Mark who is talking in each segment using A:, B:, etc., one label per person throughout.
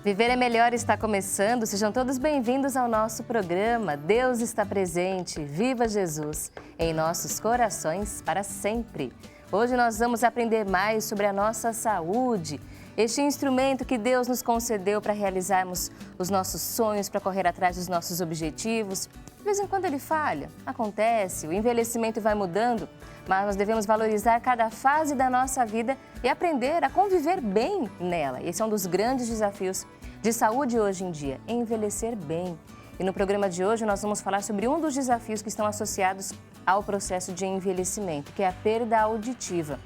A: Viver é Melhor está começando. Sejam todos bem-vindos ao nosso programa. Deus está presente. Viva Jesus em nossos corações para sempre. Hoje nós vamos aprender mais sobre a nossa saúde, este instrumento que Deus nos concedeu para realizarmos os nossos sonhos, para correr atrás dos nossos objetivos. De vez em quando ele falha, acontece, o envelhecimento vai mudando, mas nós devemos valorizar cada fase da nossa vida e aprender a conviver bem nela. Esse é um dos grandes desafios de saúde hoje em dia, envelhecer bem. E no programa de hoje nós vamos falar sobre um dos desafios que estão associados ao processo de envelhecimento, que é a perda auditiva.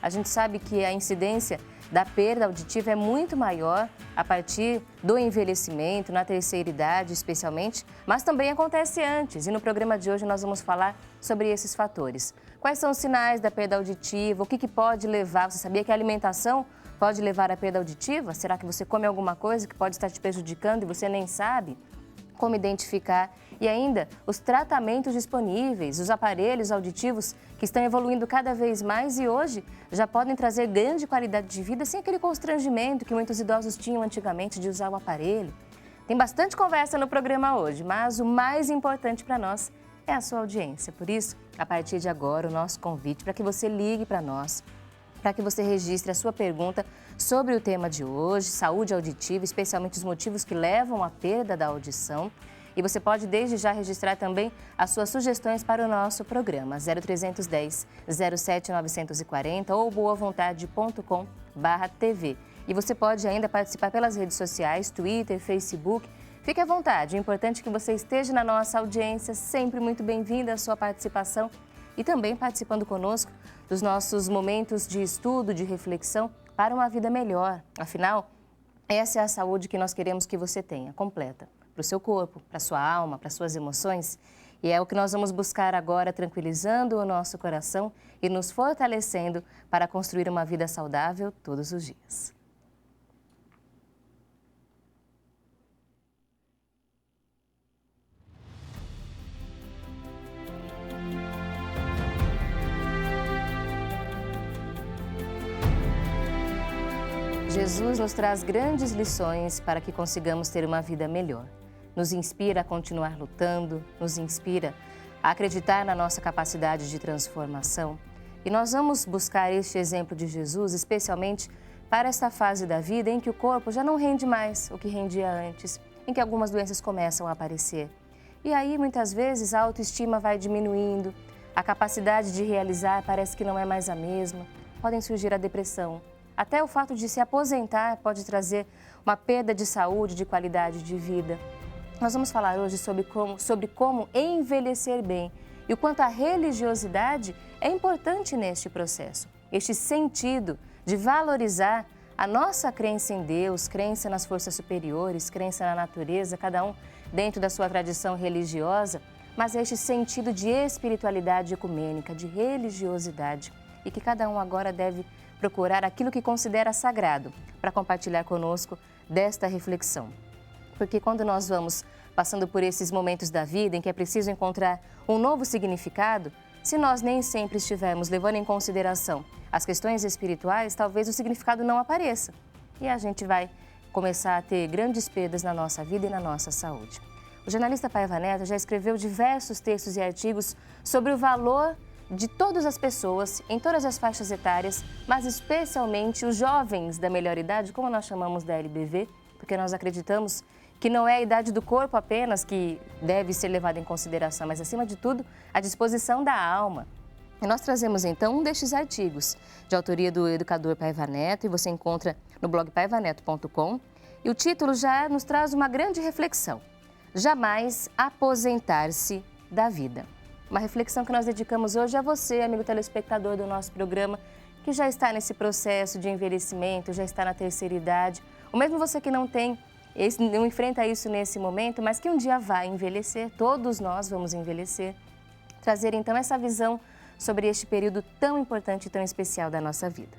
A: A gente sabe que a incidência da perda auditiva é muito maior a partir do envelhecimento, na terceira idade especialmente, mas também acontece antes. E no programa de hoje nós vamos falar sobre esses fatores. Quais são os sinais da perda auditiva? O que pode levar? Você sabia que a alimentação pode levar à perda auditiva? Será que você come alguma coisa que pode estar te prejudicando e você nem sabe? Como identificar? E ainda, os tratamentos disponíveis, os aparelhos auditivos que estão evoluindo cada vez mais e hoje já podem trazer grande qualidade de vida sem aquele constrangimento que muitos idosos tinham antigamente de usar o aparelho. Tem bastante conversa no programa hoje, mas o mais importante para nós é a sua audiência. Por isso, a partir de agora, o nosso convite para que você ligue para nós, para que você registre a sua pergunta sobre o tema de hoje, saúde auditiva, especialmente os motivos que levam à perda da audição. E você pode desde já registrar também as suas sugestões para o nosso programa, 0310 07 940 ou boavontade.com/TV. E você pode ainda participar pelas redes sociais, Twitter, Facebook. Fique à vontade, o importante é que você esteja na nossa audiência, sempre muito bem-vinda a sua participação e também participando conosco dos nossos momentos de estudo, de reflexão para uma vida melhor. Afinal, essa é a saúde que nós queremos que você tenha, completa, para o seu corpo, para a sua alma, para as suas emoções. E é o que nós vamos buscar agora, tranquilizando o nosso coração e nos fortalecendo para construir uma vida saudável todos os dias. Jesus nos traz grandes lições para que consigamos ter uma vida melhor. Nos inspira a continuar lutando, nos inspira a acreditar na nossa capacidade de transformação. E nós vamos buscar este exemplo de Jesus, especialmente para esta fase da vida em que o corpo já não rende mais o que rendia antes, em que algumas doenças começam a aparecer. E aí, muitas vezes, a autoestima vai diminuindo, a capacidade de realizar parece que não é mais a mesma, podem surgir a depressão. Até o fato de se aposentar pode trazer uma perda de saúde, de qualidade de vida. Nós vamos falar hoje sobre como envelhecer bem e o quanto a religiosidade é importante neste processo. Este sentido de valorizar a nossa crença em Deus, crença nas forças superiores, crença na natureza, cada um dentro da sua tradição religiosa, mas este sentido de espiritualidade ecumênica, de religiosidade e que cada um agora deve procurar aquilo que considera sagrado para compartilhar conosco desta reflexão. Porque quando nós vamos passando por esses momentos da vida em que é preciso encontrar um novo significado, se nós nem sempre estivermos levando em consideração as questões espirituais, talvez o significado não apareça e a gente vai começar a ter grandes perdas na nossa vida e na nossa saúde. O jornalista Paiva Neto já escreveu diversos textos e artigos sobre o valor de todas as pessoas, em todas as faixas etárias, mas especialmente os jovens da melhor idade, como nós chamamos da LBV, porque nós acreditamos que não é a idade do corpo apenas que deve ser levada em consideração, mas acima de tudo, a disposição da alma. E nós trazemos então um destes artigos, de autoria do educador Paiva Neto, e você encontra no blog paivaneto.com, e o título já nos traz uma grande reflexão: jamais aposentar-se da vida. Uma reflexão que nós dedicamos hoje a você, amigo telespectador do nosso programa, que já está nesse processo de envelhecimento, já está na terceira idade, ou mesmo você que não enfrenta isso nesse momento, mas que um dia vai envelhecer, todos nós vamos envelhecer. Trazer então essa visão sobre este período tão importante e tão especial da nossa vida.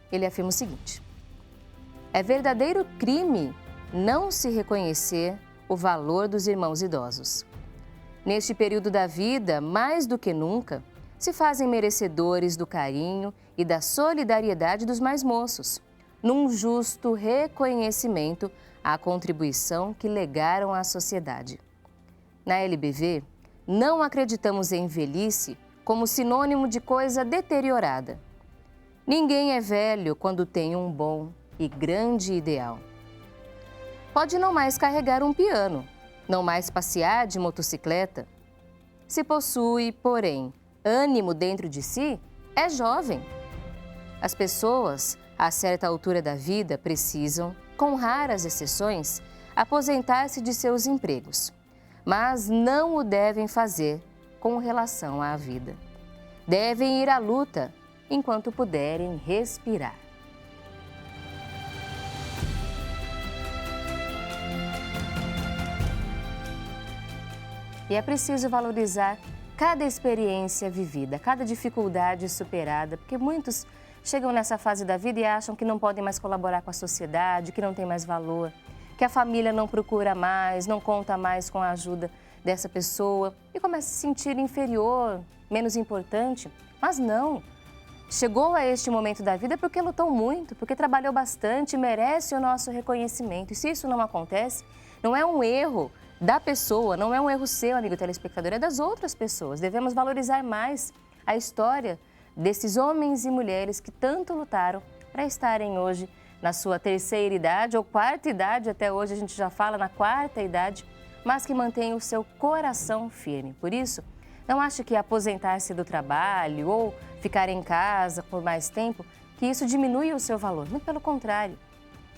A: Ele afirma o seguinte: é verdadeiro crime não se reconhecer o valor dos irmãos idosos. Neste período da vida, mais do que nunca, se fazem merecedores do carinho e da solidariedade dos mais moços, num justo reconhecimento à contribuição que legaram à sociedade. Na LBV, não acreditamos em velhice como sinônimo de coisa deteriorada. Ninguém é velho quando tem um bom e grande ideal. Pode não mais carregar um piano, não mais passear de motocicleta. Se possui, porém, ânimo dentro de si, é jovem. As pessoas, a certa altura da vida, precisam, com raras exceções, aposentar-se de seus empregos, mas não o devem fazer com relação à vida. Devem ir à luta enquanto puderem respirar. E é preciso valorizar cada experiência vivida, cada dificuldade superada, porque muitos chegam nessa fase da vida e acham que não podem mais colaborar com a sociedade, que não tem mais valor, que a família não procura mais, não conta mais com a ajuda dessa pessoa e começa a se sentir inferior, menos importante. Mas não, chegou a este momento da vida porque lutou muito, porque trabalhou bastante, merece o nosso reconhecimento. E se isso não acontece, não é um erro da pessoa, não é um erro seu, amigo telespectador, é das outras pessoas. Devemos valorizar mais a história desses homens e mulheres que tanto lutaram para estarem hoje na sua terceira idade ou quarta idade, até hoje a gente já fala na quarta idade, mas que mantêm o seu coração firme. Por isso, não ache que aposentar-se do trabalho ou ficar em casa por mais tempo, que isso diminui o seu valor. Muito pelo contrário,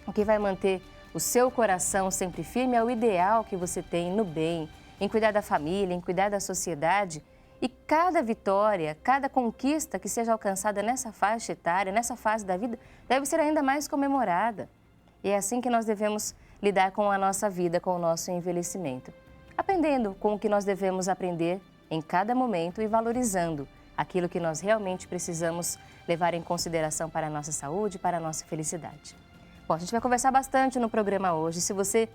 A: o que vai manter o seu coração sempre firme é o ideal que você tem no bem, em cuidar da família, em cuidar da sociedade. E cada vitória, cada conquista que seja alcançada nessa faixa etária, nessa fase da vida, deve ser ainda mais comemorada. E é assim que nós devemos lidar com a nossa vida, com o nosso envelhecimento. Aprendendo com o que nós devemos aprender em cada momento e valorizando aquilo que nós realmente precisamos levar em consideração para a nossa saúde, para a nossa felicidade. Bom, a gente vai conversar bastante no programa hoje. Se você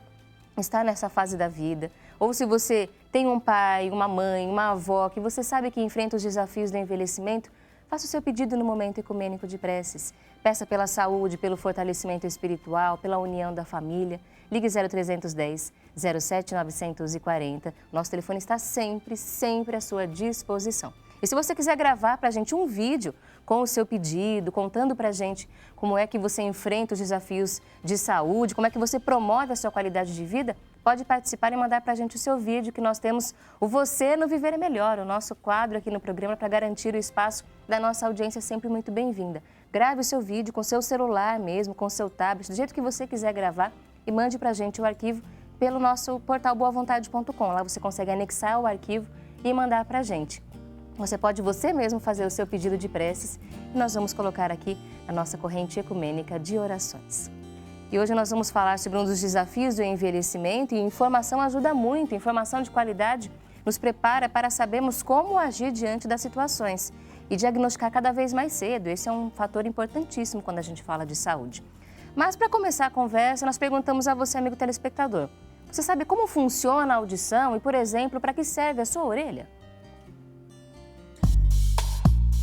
A: está nessa fase da vida, ou se você tem um pai, uma mãe, uma avó que você sabe que enfrenta os desafios do envelhecimento, faça o seu pedido no momento ecumênico de preces. Peça pela saúde, pelo fortalecimento espiritual, pela união da família. Ligue 0310 07 940. Nosso telefone está sempre à sua disposição. E se você quiser gravar para a gente um vídeo com o seu pedido, contando para a gente como é que você enfrenta os desafios de saúde, como é que você promove a sua qualidade de vida, pode participar e mandar para a gente o seu vídeo, que nós temos o Você no Viver é Melhor, o nosso quadro aqui no programa para garantir o espaço da nossa audiência sempre muito bem-vinda. Grave o seu vídeo com o seu celular mesmo, com o seu tablet, do jeito que você quiser gravar e mande para a gente o arquivo pelo nosso portal boavontade.com. Lá você consegue anexar o arquivo e mandar para a gente. Você pode você mesmo fazer o seu pedido de preces e nós vamos colocar aqui a nossa corrente ecumênica de orações. E hoje nós vamos falar sobre um dos desafios do envelhecimento e informação ajuda muito, informação de qualidade nos prepara para sabermos como agir diante das situações e diagnosticar cada vez mais cedo. Esse é um fator importantíssimo quando a gente fala de saúde. Mas para começar a conversa, nós perguntamos a você, amigo telespectador, você sabe como funciona a audição e, por exemplo, para que serve a sua orelha?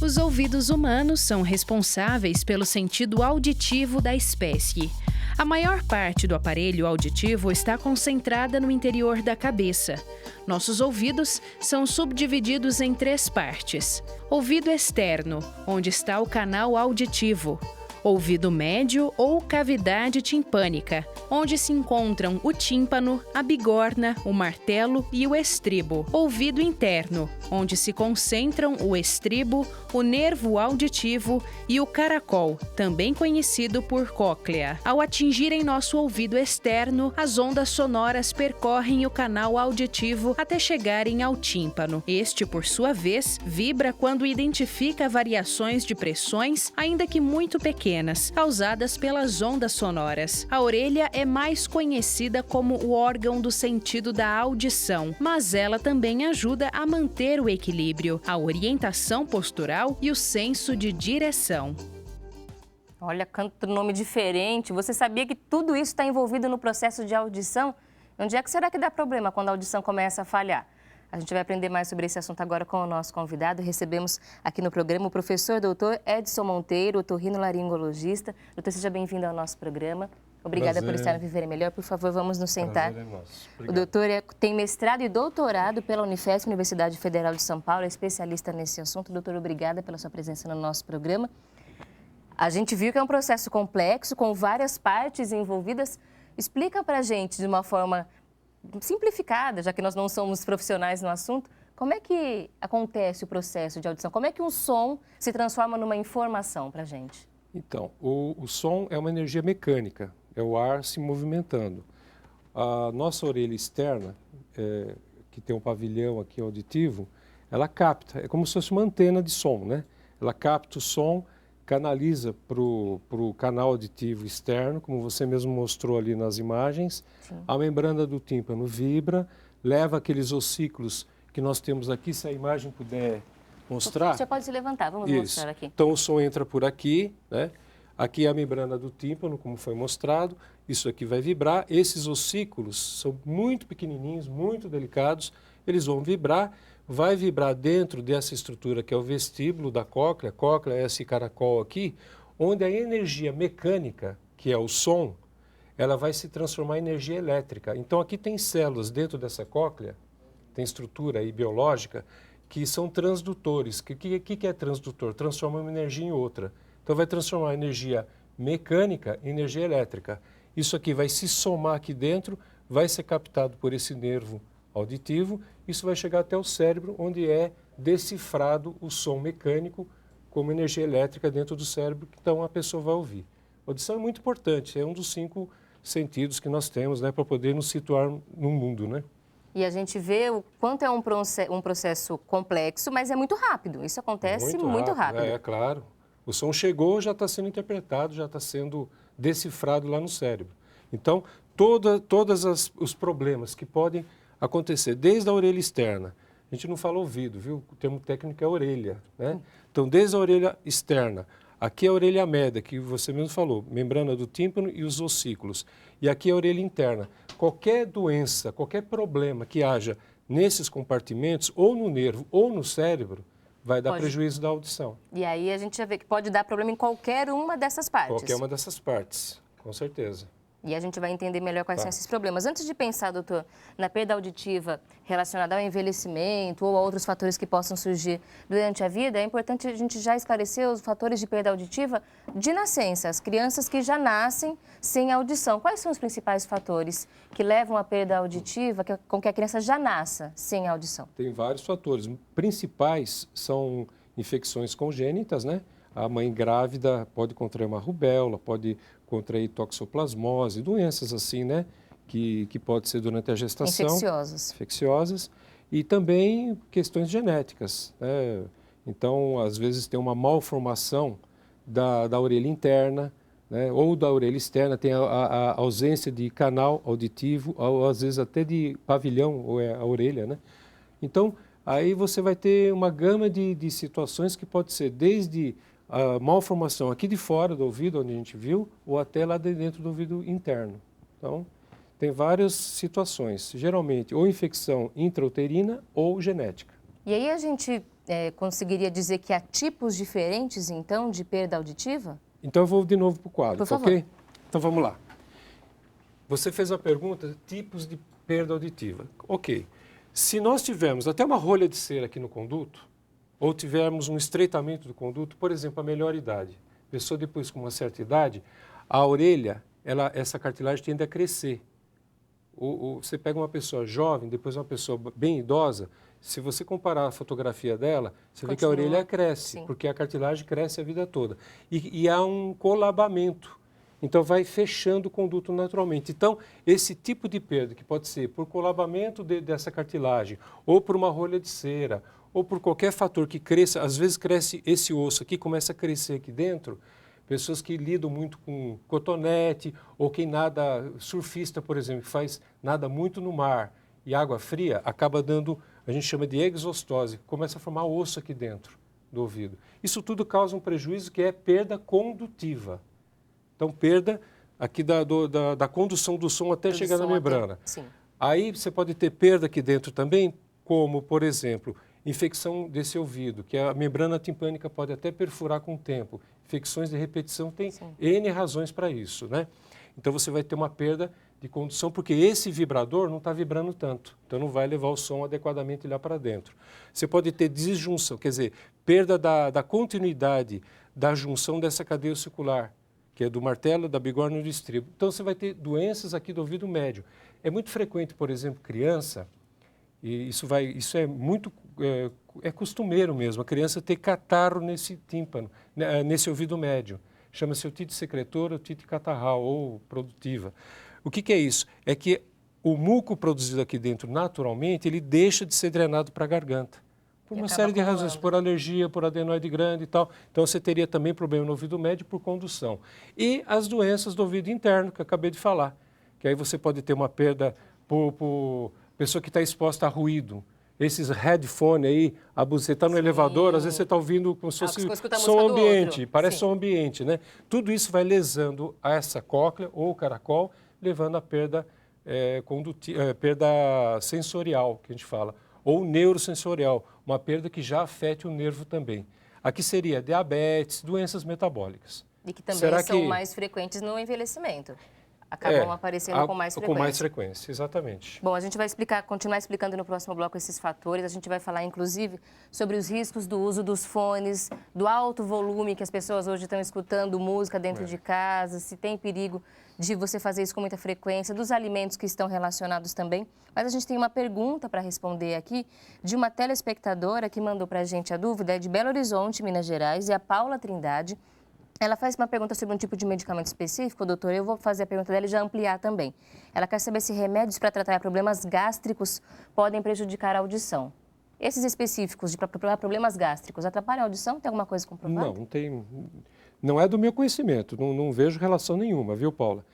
B: Os ouvidos humanos são responsáveis pelo sentido auditivo da espécie. A maior parte do aparelho auditivo está concentrada no interior da cabeça. Nossos ouvidos são subdivididos em 3 partes. Ouvido externo, onde está o canal auditivo. Ouvido médio ou cavidade timpânica, onde se encontram o tímpano, a bigorna, o martelo e o estribo. Ouvido interno, onde se concentram o estribo, o nervo auditivo e o caracol, também conhecido por cóclea. Ao atingirem nosso ouvido externo, as ondas sonoras percorrem o canal auditivo até chegarem ao tímpano. Este, por sua vez, vibra quando identifica variações de pressões, ainda que muito pequenas, causadas pelas ondas sonoras. A orelha é mais conhecida como o órgão do sentido da audição, mas ela também ajuda a manter o equilíbrio, a orientação postural e o senso de direção.
A: Olha, quanto nome diferente. Você sabia que tudo isso está envolvido no processo de audição? Onde é que será que dá problema quando a audição começa a falhar? A gente vai aprender mais sobre esse assunto agora com o nosso convidado. Recebemos aqui no programa o professor doutor Edson Monteiro, otorrinolaringologista. Doutor, seja bem-vindo ao nosso programa. Obrigada por estar no Viver Melhor. Por favor, vamos nos sentar.
C: Prazer é nosso.
A: O doutor tem mestrado e doutorado pela Unifesp, Universidade Federal de São Paulo, é especialista nesse assunto. Doutor, obrigada pela sua presença no nosso programa. A gente viu que é um processo complexo, com várias partes envolvidas. Explica para a gente, de uma forma simplificada, já que nós não somos profissionais no assunto, como é que acontece o processo de audição? Como é que um som se transforma numa informação para a gente?
C: Então, o som é uma energia mecânica, é o ar se movimentando. A nossa orelha externa, que tem um pavilhão aqui auditivo, ela capta, é como se fosse uma antena de som, né? Ela capta o som, canaliza para o canal auditivo externo, como você mesmo mostrou ali nas imagens. Sim. A membrana do tímpano vibra, leva aqueles ossículos que nós temos aqui, se a imagem puder mostrar.
A: Você pode se levantar, vamos mostrar aqui.
C: Então o som entra por aqui, né? Aqui é a membrana do tímpano, como foi mostrado, isso aqui vai vibrar. Esses ossículos são muito pequenininhos, muito delicados, eles vão vibrar. Vai vibrar dentro dessa estrutura que é o vestíbulo da cóclea. A cóclea é esse caracol aqui, onde a energia mecânica, que é o som, ela vai se transformar em energia elétrica. Então aqui tem células dentro dessa cóclea, tem estrutura aí biológica, que são transdutores. O que é transdutor? Transforma uma energia em outra. Então vai transformar a energia mecânica em energia elétrica. Isso aqui vai se somar aqui dentro, vai ser captado por esse nervo auditivo, isso vai chegar até o cérebro, onde é decifrado o som mecânico como energia elétrica dentro do cérebro, então a pessoa vai ouvir. A audição é muito importante, é um dos 5 sentidos que nós temos, né, para poder nos situar no mundo, né?
A: E a gente vê o quanto é um processo complexo, mas é muito rápido, isso acontece muito rápido.
C: É claro. O som chegou, já está sendo interpretado, já está sendo decifrado lá no cérebro. Então, todos os problemas que podem acontecer, desde a orelha externa, a gente não fala ouvido, viu? O termo técnico é orelha, né? Então, desde a orelha externa, aqui é a orelha média, que você mesmo falou, membrana do tímpano e os ossículos. E aqui é a orelha interna. Qualquer doença, qualquer problema que haja nesses compartimentos, ou no nervo ou no cérebro, vai dar prejuízo da audição.
A: E aí a gente já vê que pode dar problema em qualquer uma dessas partes.
C: Qualquer uma dessas partes, com certeza.
A: E a gente vai entender melhor quais são esses problemas. Antes de pensar, doutor, na perda auditiva relacionada ao envelhecimento ou a outros fatores que possam surgir durante a vida, é importante a gente já esclarecer os fatores de perda auditiva de nascença, as crianças que já nascem sem audição. Quais são os principais fatores que levam à perda auditiva, com que a criança já nasça sem audição?
C: Tem vários fatores. Principais são infecções congênitas, né? A mãe grávida pode contrair uma rubéola, pode contrair toxoplasmose, doenças assim, né? Que pode ser durante a gestação. Infecciosas. E também questões genéticas, né? Então, às vezes tem uma malformação da orelha interna, né? Ou da orelha externa, tem a ausência de canal auditivo, ou às vezes até de pavilhão, ou é a orelha, né? Então, aí você vai ter uma gama de situações que pode ser desde a malformação aqui de fora do ouvido, onde a gente viu, ou até lá de dentro do ouvido interno. Então, tem várias situações, geralmente ou infecção intrauterina ou genética.
A: E aí a gente conseguiria dizer que há tipos diferentes, então, de perda auditiva?
C: Então, eu vou de novo para o quadro,
A: por favor.
C: Ok? Então, vamos lá. Você fez a pergunta, tipos de perda auditiva. Ok. Se nós tivermos até uma rolha de cera aqui no conduto, ou tivermos um estreitamento do conduto, por exemplo, a melhor idade, pessoa depois com uma certa idade, a orelha, essa cartilagem tende a crescer. Você pega uma pessoa jovem, depois uma pessoa bem idosa, se você comparar a fotografia dela, você vê que a orelha cresce, sim, porque a cartilagem cresce a vida toda. E há um colabamento. Então, vai fechando o conduto naturalmente. Então, esse tipo de perda, que pode ser por colabamento dessa cartilagem, ou por uma rolha de cera, ou por qualquer fator que cresça, às vezes cresce esse osso aqui, começa a crescer aqui dentro, pessoas que lidam muito com cotonete, ou quem nada, surfista, por exemplo, que faz nada muito no mar e água fria, acaba dando, a gente chama de exostose, começa a formar osso aqui dentro do ouvido. Isso tudo causa um prejuízo que é perda condutiva. Então, perda aqui da condução do som até chegar na membrana.
A: Sim.
C: Aí você pode ter perda aqui dentro também como, por exemplo, infecção desse ouvido, que a membrana timpânica pode até perfurar com o tempo. Infecções de repetição tem N razões para isso, né? Então você vai ter uma perda de condução, porque esse vibrador não está vibrando tanto, então não vai levar o som adequadamente lá para dentro. Você pode ter disjunção, quer dizer, perda da continuidade da junção dessa cadeia ossicular, que é do martelo, da bigorna e do estribo. Então você vai ter doenças aqui do ouvido médio. É muito frequente, por exemplo, criança, e isso é muito costumeiro mesmo, a criança ter catarro nesse tímpano, nesse ouvido médio. Chama-se otite secretora, otite catarral ou produtiva. O que é isso? É que o muco produzido aqui dentro naturalmente, ele deixa de ser drenado para a garganta. Por uma série de razões, por alergia, por adenoide grande e tal. Então você teria também problema no ouvido médio por condução. E as doenças do ouvido interno, que eu acabei de falar. Que aí você pode ter uma perda por pessoa que está exposta a ruído. Esses headphone aí, você está no elevador, às vezes você está ouvindo como se fosse som ambiente, parece som ambiente, né? Tudo isso vai lesando essa cóclea ou o caracol, levando à perda, perda sensorial, que a gente fala, ou neurosensorial, uma perda que já afete o nervo também. Aqui seria diabetes, doenças metabólicas.
A: E que também são mais frequentes no envelhecimento. Acabam aparecendo com mais frequência.
C: Com mais frequência, exatamente.
A: Bom, a gente vai continuar explicando no próximo bloco esses fatores. A gente vai falar, inclusive, sobre os riscos do uso dos fones, do alto volume que as pessoas hoje estão escutando música dentro de casa, se tem perigo de você fazer isso com muita frequência, dos alimentos que estão relacionados também. Mas a gente tem uma pergunta para responder aqui de uma telespectadora que mandou para a gente a dúvida, é de Belo Horizonte, Minas Gerais, e a Paula Trindade. Ela faz uma pergunta sobre um tipo de medicamento específico, doutor, eu vou fazer a pergunta dela e já ampliar também. Ela quer saber se remédios para tratar problemas gástricos podem prejudicar a audição. Esses específicos para problemas gástricos atrapalham a audição? Tem alguma coisa comprovada?
C: Não, não tem. Não é do meu conhecimento, não vejo relação nenhuma, viu, Paula?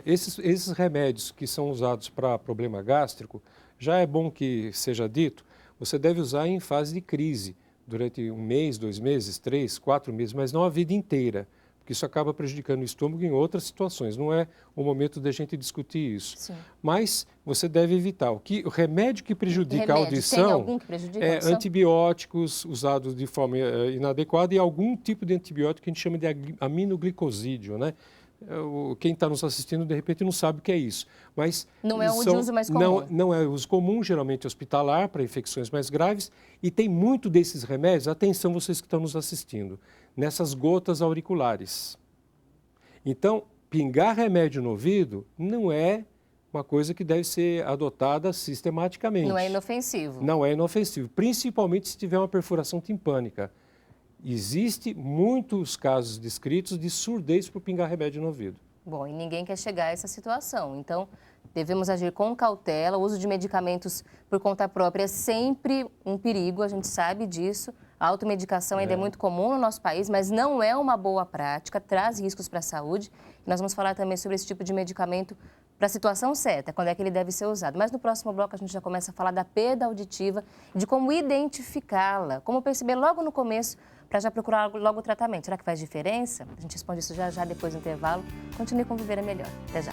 C: Esses remédios que são usados para problema gástrico, já é bom que seja dito, você deve usar em fase de crise, durante 1 mês, 2 meses, 3, 4 meses, mas não a vida inteira, porque isso acaba prejudicando o estômago em outras situações. Não é o momento da gente discutir isso. Sim. Mas você deve evitar. O remédio que prejudica a audição
A: tem algum que prejudica a audição?
C: Antibióticos usados de forma inadequada e algum tipo de antibiótico que a gente chama de aminoglicosídeo, né? Quem está nos assistindo, de repente, não sabe o que é isso. Mas
A: não é o de uso mais comum.
C: Não é o uso comum, geralmente hospitalar, para infecções mais graves. E tem muito desses remédios, atenção vocês que estão nos assistindo, nessas gotas auriculares. Então, pingar remédio no ouvido não é uma coisa que deve ser adotada sistematicamente.
A: Não é inofensivo.
C: Não é inofensivo, principalmente se tiver uma perfuração timpânica. Existem muitos casos descritos de surdez por pingar remédio no ouvido.
A: Bom, e ninguém quer chegar a essa situação. Então, devemos agir com cautela. O uso de medicamentos por conta própria é sempre um perigo, a gente sabe disso. A automedicação ainda é muito comum no nosso país, mas não é uma boa prática, traz riscos para a saúde. E nós vamos falar também sobre esse tipo de medicamento para a situação certa, quando é que ele deve ser usado. Mas no próximo bloco a gente já começa a falar da perda auditiva, de como identificá-la, como perceber logo no começo, para já procurar logo o tratamento. Será que faz diferença? A gente responde isso já depois do intervalo. Continue com Viver é Melhor. Até já.